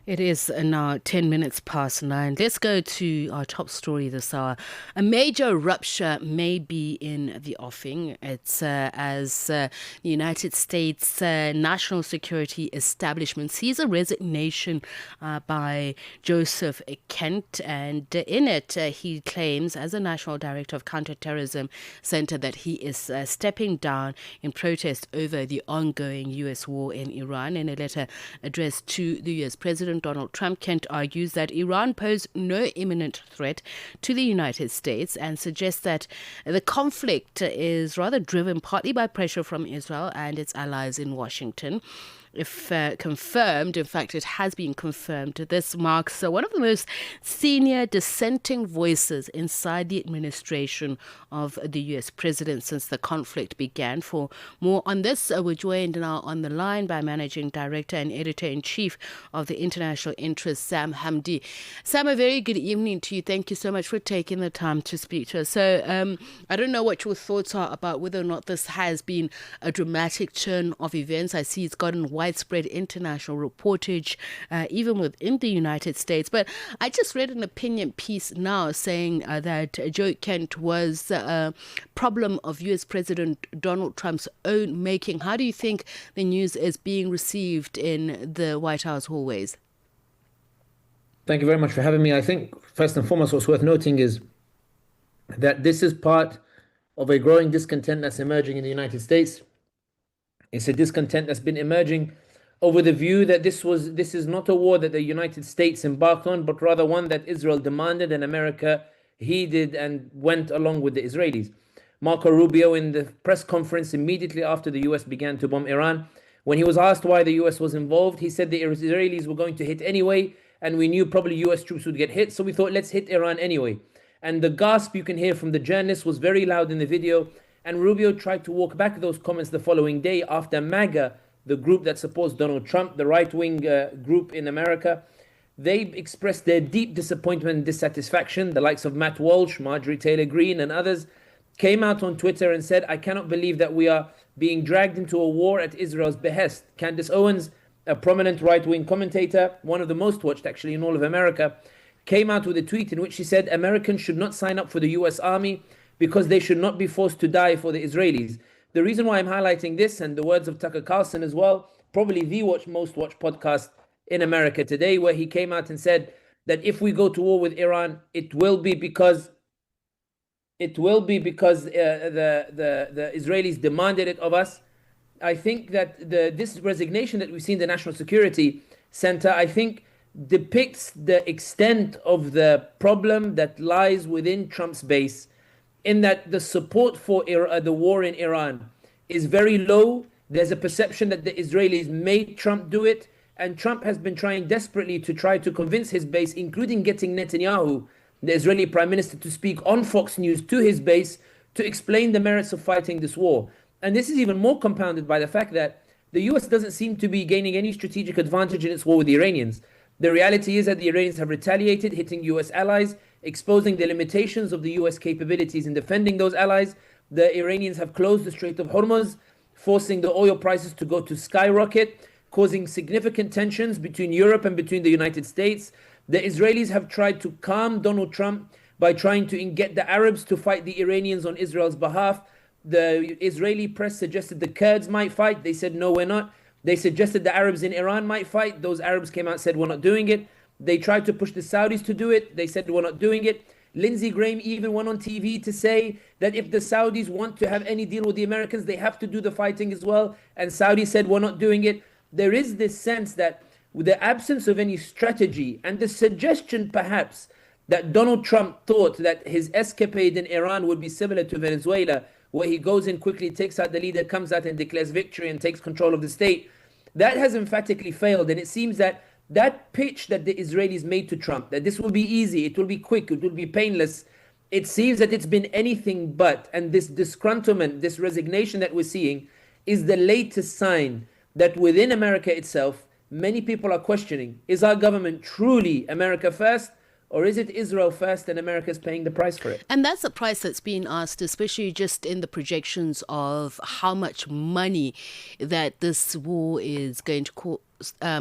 It is now 10 minutes past 9. Let's go to our top story this hour. A major rupture may be in the offing. It's as the United States national security establishment sees a resignation by Joseph Kent. And in it, he claims, as a national director of Counterterrorism Center, that he is stepping down in protest over the ongoing U.S. war in Iran. In a letter addressed to the U.S. President Donald Trump, Kent argues that Iran posed no imminent threat to the United States and suggests that the conflict is rather driven partly by pressure from Israel and its allies in Washington. If confirmed, in fact, it has been confirmed, this marks one of the most senior dissenting voices inside the administration of the U.S. president since the conflict began. For more on this, we're joined now on the line by Managing Director and Editor-in-Chief of the International Interest, Sami Hamdi. Sam, a very good evening to you. Thank you so much for taking the time to speak to us. So I don't know what your thoughts are about whether or not this has been a dramatic turn of events. I see it's gotten widespread international reportage, even within the United States. But I just read an opinion piece now saying that Joe Kent was a problem of U.S. President Donald Trump's own making. How do you think the news is being received in the White House hallways? Thank you very much for having me. I think, first and foremost, what's worth noting is that this is part of a growing discontent that's emerging in the United States. It's a discontent that's been emerging over the view that this is not a war that the United States embarked on, but rather one that Israel demanded and America heeded and went along with the Israelis. Marco Rubio, in the press conference immediately after the US began to bomb Iran, when he was asked why the US was involved, he said the Israelis were going to hit anyway, and we knew probably US troops would get hit, so we thought, let's hit Iran anyway. And the gasp you can hear from the journalist was very loud in the video. And Rubio tried to walk back those comments the following day after MAGA, the group that supports Donald Trump, the right-wing group in America, they expressed their deep disappointment and dissatisfaction. The likes of Matt Walsh, Marjorie Taylor Greene, and others came out on Twitter and said, I cannot believe that we are being dragged into a war at Israel's behest. Candace Owens, a prominent right-wing commentator, one of the most watched actually in all of America, came out with a tweet in which she said Americans should not sign up for the US Army because they should not be forced to die for the Israelis. The reason why I'm highlighting this, and the words of Tucker Carlson as well, probably the most watched podcast in America today, where he came out and said that if we go to war with Iran, it will be because the Israelis demanded it of us. I think that this resignation that we see in the National Security Center, I think depicts the extent of the problem that lies within Trump's base, in that the support for the war in Iran is very low. There's a perception that the Israelis made Trump do it, and Trump has been trying desperately to try to convince his base, including getting Netanyahu, the Israeli prime minister, to speak on Fox News to his base to explain the merits of fighting this war. And this is even more compounded by the fact that the US doesn't seem to be gaining any strategic advantage in its war with the Iranians. The reality is that the Iranians have retaliated, hitting US allies, exposing the limitations of the US capabilities in defending those allies. The Iranians have closed the Strait of Hormuz, forcing the oil prices to go to skyrocket, causing significant tensions between Europe and between the United States. The Israelis have tried to calm Donald Trump by trying to get the Arabs to fight the Iranians on Israel's behalf. The Israeli press suggested the Kurds might fight. They said, no, we're not. They suggested the Arabs in Iran might fight. Those Arabs came out and said, we're not doing it. They tried to push the Saudis to do it. They said, we're not doing it. Lindsey Graham even went on TV to say that if the Saudis want to have any deal with the Americans, they have to do the fighting as well. And Saudi said, we're not doing it. There is this sense that with the absence of any strategy and the suggestion perhaps that Donald Trump thought that his escapade in Iran would be similar to Venezuela, where he goes in quickly, takes out the leader, comes out and declares victory and takes control of the state, that has emphatically failed. And it seems that that pitch that the Israelis made to Trump, that this will be easy, it will be quick, it will be painless, it seems that it's been anything but. And this disgruntlement, this resignation that we're seeing is the latest sign that within America itself, many people are questioning, is our government truly America first? Or is it Israel first and America's paying the price for it? And that's the price that's being asked, especially just in the projections of how much money that this war is going to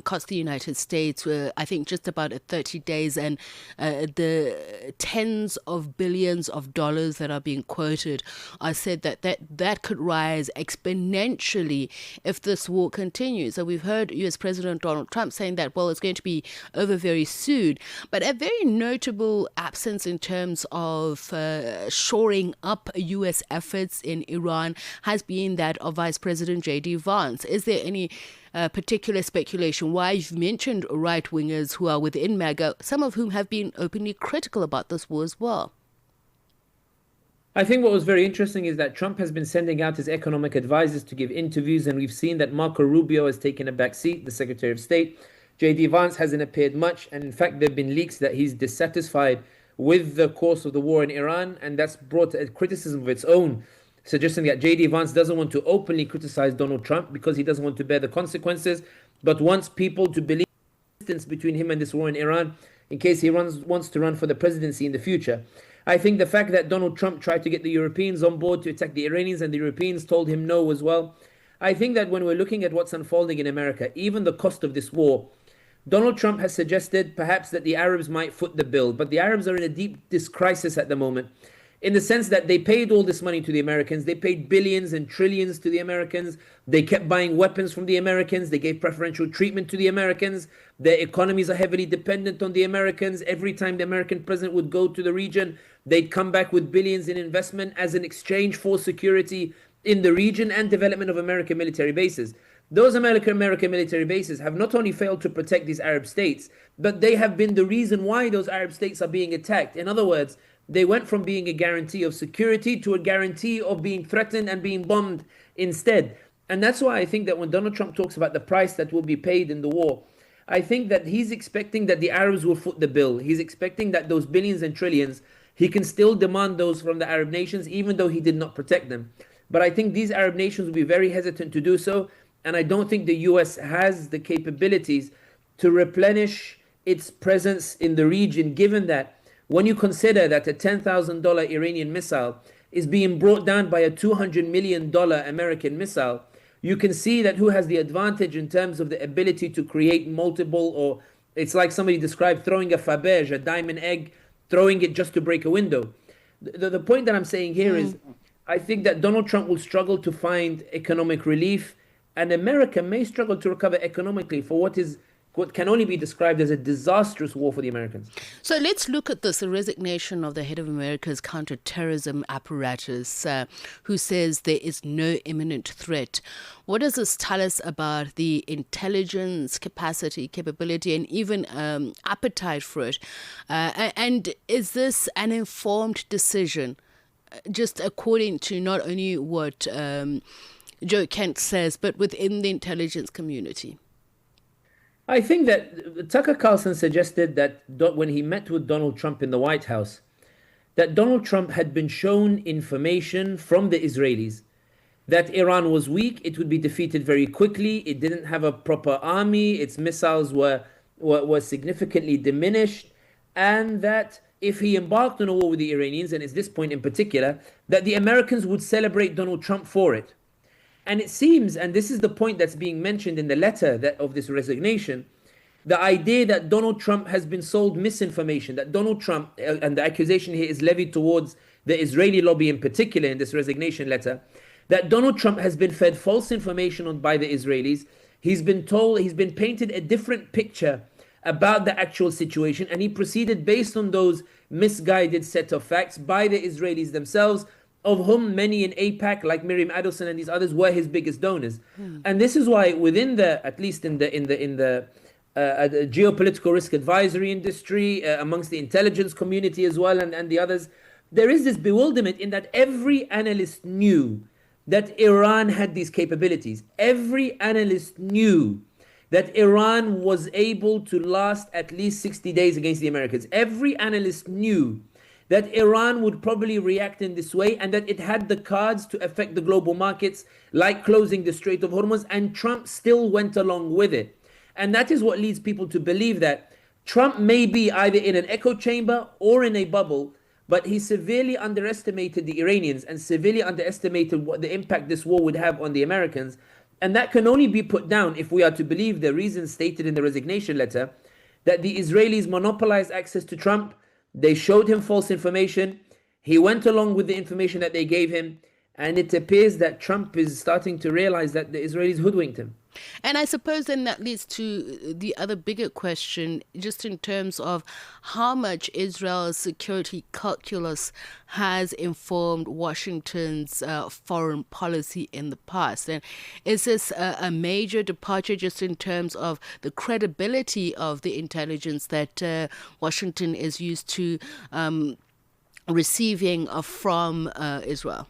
cost the United States, I think, just about 30 days, and the tens of billions of dollars that are being quoted are said that could rise exponentially if this war continues. So we've heard U.S. President Donald Trump saying that, well, it's going to be over very soon. But a very notable absence in terms of shoring up U.S. efforts in Iran has been that of Vice President J.D. Vance. Is there any particular speculation why you've mentioned right-wingers who are within MAGA, some of whom have been openly critical about this war as well? I think what was very interesting is that Trump has been sending out his economic advisors to give interviews, and we've seen that Marco Rubio has taken a back seat, the Secretary of State. J.D. Vance hasn't appeared much, and in fact there have been leaks that he's dissatisfied with the course of the war in Iran, and that's brought a criticism of its own, suggesting that J.D. Vance doesn't want to openly criticize Donald Trump because he doesn't want to bear the consequences, but wants people to believe the distance between him and this war in Iran in case he wants to run for the presidency in the future. I think the fact that Donald Trump tried to get the Europeans on board to attack the Iranians and the Europeans told him no as well. I think that when we're looking at what's unfolding in America, even the cost of this war, Donald Trump has suggested perhaps that the Arabs might foot the bill, but the Arabs are in a deep crisis at the moment, in the sense that they paid all this money to the Americans. They paid billions and trillions to the Americans. They kept buying weapons from the Americans. They gave preferential treatment to the Americans. Their economies are heavily dependent on the Americans. Every time the American president would go to the region, they'd come back with billions in investment as an exchange for security in the region and development of American military bases. Those American military bases have not only failed to protect these Arab states, but they have been the reason why those Arab states are being attacked. In other words, they went from being a guarantee of security to a guarantee of being threatened and being bombed instead. And that's why I think that when Donald Trump talks about the price that will be paid in the war, I think that he's expecting that the Arabs will foot the bill. He's expecting that those billions and trillions, he can still demand those from the Arab nations, even though he did not protect them. But I think these Arab nations will be very hesitant to do so. And I don't think the US has the capabilities to replenish its presence in the region, given that when you consider that a $10,000 Iranian missile is being brought down by a $200 million American missile, you can see that who has the advantage in terms of the ability to create multiple, or it's like somebody described throwing a Faberge, a diamond egg, throwing it just to break a window. The point that I'm saying here is I think that Donald Trump will struggle to find economic relief, and America may struggle to recover economically for what can only be described as a disastrous war for the Americans. So let's look at this, the resignation of the head of America's counterterrorism apparatus, who says there is no imminent threat. What does this tell us about the intelligence, capability, and even appetite for it? And is this an informed decision, just according to not only what Joe Kent says, but within the intelligence community? I think that Tucker Carlson suggested that when he met with Donald Trump in the White House, that Donald Trump had been shown information from the Israelis that Iran was weak, it would be defeated very quickly, it didn't have a proper army, its missiles were significantly diminished, and that if he embarked on a war with the Iranians, and it's this point in particular, that the Americans would celebrate Donald Trump for it. And it seems, and this is the point that's being mentioned in the letter of this resignation, the idea that Donald Trump has been sold misinformation, that Donald Trump, and the accusation here is levied towards the Israeli lobby in particular in this resignation letter, that Donald Trump has been fed false information by the Israelis. He's been painted a different picture about the actual situation, and he proceeded based on those misguided set of facts by the Israelis themselves, of whom many in AIPAC, like Miriam Adelson and these others, were his biggest donors. And this is why within at least in the geopolitical risk advisory industry, amongst the intelligence community as well, and the others, there is this bewilderment in that every analyst knew that Iran had these capabilities. Every analyst knew that Iran was able to last at least 60 days against the Americans. Every analyst knew that Iran would probably react in this way, and that it had the cards to affect the global markets, like closing the Strait of Hormuz, and Trump still went along with it. And that is what leads people to believe that Trump may be either in an echo chamber or in a bubble, but he severely underestimated the Iranians and severely underestimated what the impact this war would have on the Americans. And that can only be put down if we are to believe the reasons stated in the resignation letter, that the Israelis monopolized access to Trump. They showed him false information. He went along with the information that they gave him. And it appears that Trump is starting to realize that the Israelis hoodwinked him. And I suppose then that leads to the other bigger question, just in terms of how much Israel's security calculus has informed Washington's foreign policy in the past. And is this a major departure just in terms of the credibility of the intelligence that Washington is used to receiving from Israel?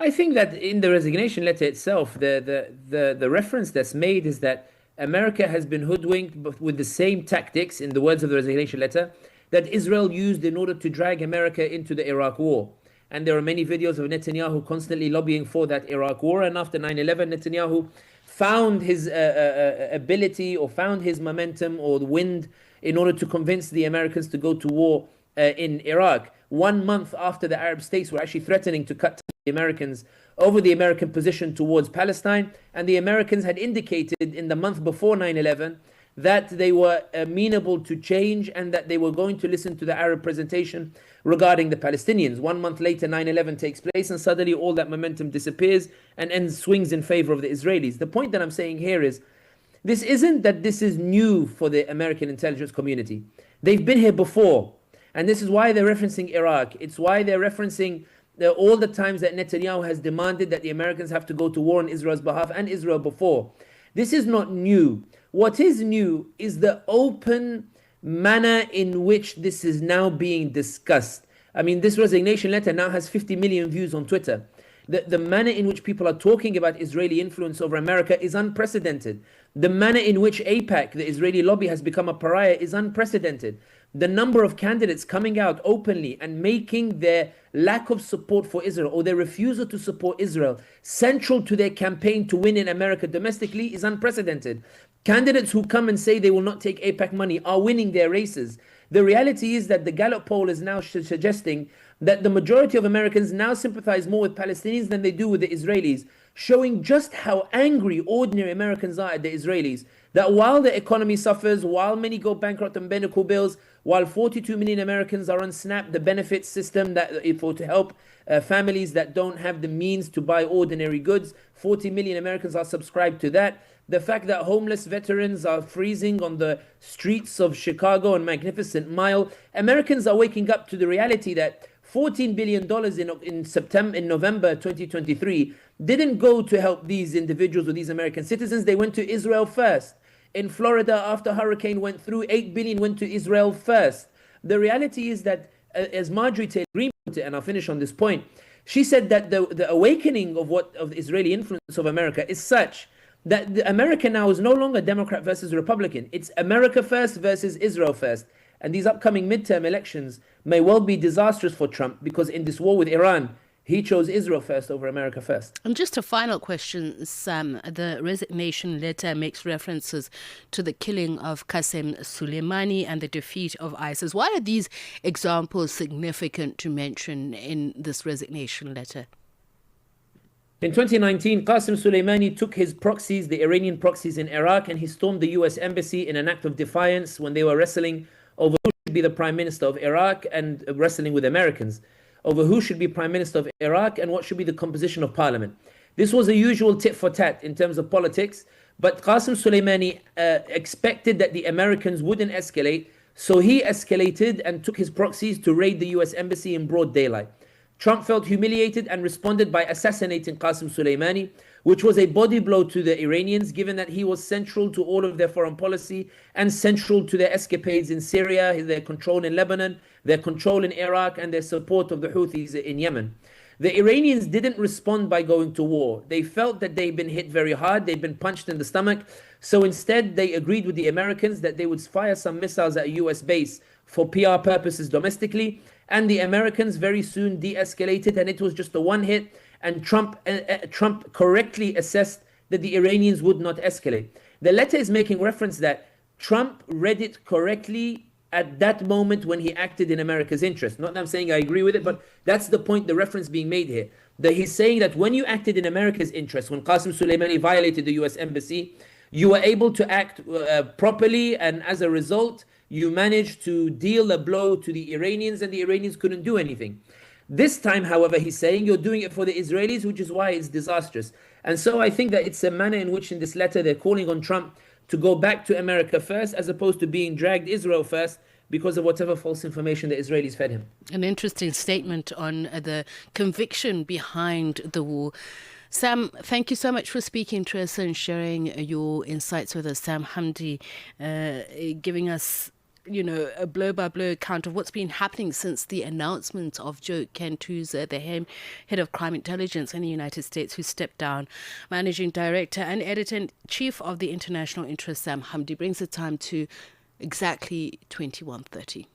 I think that in the resignation letter itself, the reference that's made is that America has been hoodwinked with the same tactics, in the words of the resignation letter, that Israel used in order to drag America into the Iraq war. And there are many videos of Netanyahu constantly lobbying for that Iraq war. And after 9/11, Netanyahu found his ability, or found his momentum or the wind, in order to convince the Americans to go to war in Iraq. 1 month after the Arab states were actually threatening to cut the Americans over the American position towards Palestine, and the Americans had indicated in the month before 9/11 that they were amenable to change and that they were going to listen to the Arab presentation regarding the Palestinians. 1 month later, 9/11 takes place, and suddenly all that momentum disappears and swings in favor of the Israelis. The point that I'm saying here is, this isn't that this is new for the American intelligence community. They've been here before. And this is why they're referencing Iraq. It's why they're referencing all the times that Netanyahu has demanded that the Americans have to go to war on Israel's behalf, and Israel before. This is not new. What is new is the open manner in which this is now being discussed. I mean, this resignation letter now has 50 million views on Twitter. The manner in which people are talking about Israeli influence over America is unprecedented. The manner in which AIPAC, the Israeli lobby, has become a pariah is unprecedented. The number of candidates coming out openly and making their lack of support for Israel, or their refusal to support Israel, central to their campaign to win in America domestically is unprecedented. Candidates who come and say they will not take AIPAC money are winning their races. The reality is that the Gallup poll is now suggesting that the majority of Americans now sympathize more with Palestinians than they do with the Israelis, showing just how angry ordinary Americans are at the Israelis. That while the economy suffers, while many go bankrupt on medical bills, while 42 million Americans are on SNAP, the benefits system that to help families that don't have the means to buy ordinary goods, 40 million Americans are subscribed to that. The fact that homeless veterans are freezing on the streets of Chicago on Magnificent Mile, Americans are waking up to the reality that $14 billion in November 2023 didn't go to help these individuals or these American citizens. They went to Israel first. In Florida, after hurricane went through, 8 billion went to Israel first. The reality is that, as Marjorie Taylor Greene put it, and I'll finish on this point, she said that the awakening of the Israeli influence of America is such that America now is no longer Democrat versus Republican. It's America first versus Israel first. And these upcoming midterm elections may well be disastrous for Trump, because in this war with Iran, he chose Israel first over America first. And just a final question, Sam. The resignation letter makes references to the killing of Qasem Soleimani and the defeat of ISIS. Why are these examples significant to mention in this resignation letter? In 2019, Qasem Soleimani took his proxies, the Iranian proxies in Iraq, and he stormed the US embassy in an act of defiance when they were wrestling over who should be the prime minister of Iraq, and wrestling with Americans over who should be prime minister of Iraq and what should be the composition of parliament. This was a usual tit for tat in terms of politics, but Qasem Soleimani expected that the Americans wouldn't escalate, so he escalated and took his proxies to raid the US embassy in broad daylight. Trump felt humiliated and responded by assassinating Qasem Soleimani, which was a body blow to the Iranians, given that he was central to all of their foreign policy and central to their escapades in Syria, their control in Lebanon, their control in Iraq, and their support of the Houthis in Yemen. The Iranians didn't respond by going to war. They felt that they'd been hit very hard, they'd been punched in the stomach, so instead they agreed with the Americans that they would fire some missiles at a US base for PR purposes domestically, and the Americans very soon de-escalated, and it was just a one hit, and Trump correctly assessed that the Iranians would not escalate. The letter is making reference that Trump read it correctly at that moment when he acted in America's interest. Not that I'm saying I agree with it, but that's the point, the reference being made here. that he's saying that when you acted in America's interest, when Qasem Soleimani violated the US embassy, you were able to act properly, and as a result, you managed to deal a blow to the Iranians, and the Iranians couldn't do anything. This time, however, he's saying you're doing it for the Israelis, which is why it's disastrous. And so I think that it's a manner in which in this letter they're calling on Trump to go back to America first, as opposed to being dragged Israel first because of whatever false information the Israelis fed him. An interesting statement on the conviction behind the war. Sam, thank you so much for speaking to us and sharing your insights with us. Sam Hamdi, giving us a blow-by-blow account of what's been happening since the announcement of Joe Kent, who's the head of crime intelligence in the United States, who stepped down. Managing director and editor-in-chief of the International Interest, Sam Hamdi, brings the time to exactly 21:30.